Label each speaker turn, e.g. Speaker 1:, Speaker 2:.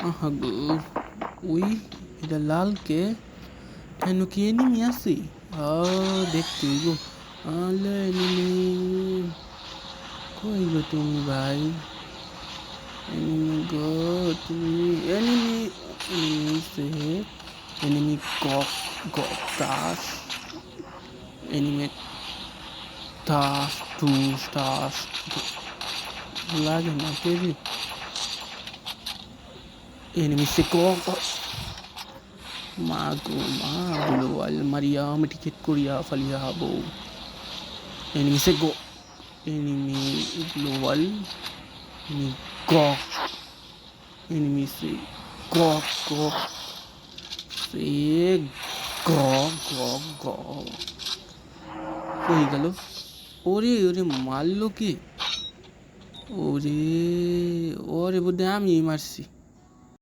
Speaker 1: আহা গো, ওই এটা লালকে কেন কি এনিমি আছে? দেখতে গো, আলে এনিমি কই গো তুমি ভাই? এনিমি গো, তুমি এনিমি এনিমি সে এনিমি কক কক তাস এনিমি তাস টুস তাস লাগে না তেরি এনিমি সে কক মা গো মা গ্লোবাল মারিয়া মিটিকেট করিয়া ফালিয়া বউ এনিমি সে গো enemy global enemy gok enemy se gok se gok কই গেল? ওরে ওরে মারলো কে? ওরে ওরে বোধহয় আমি মারছি।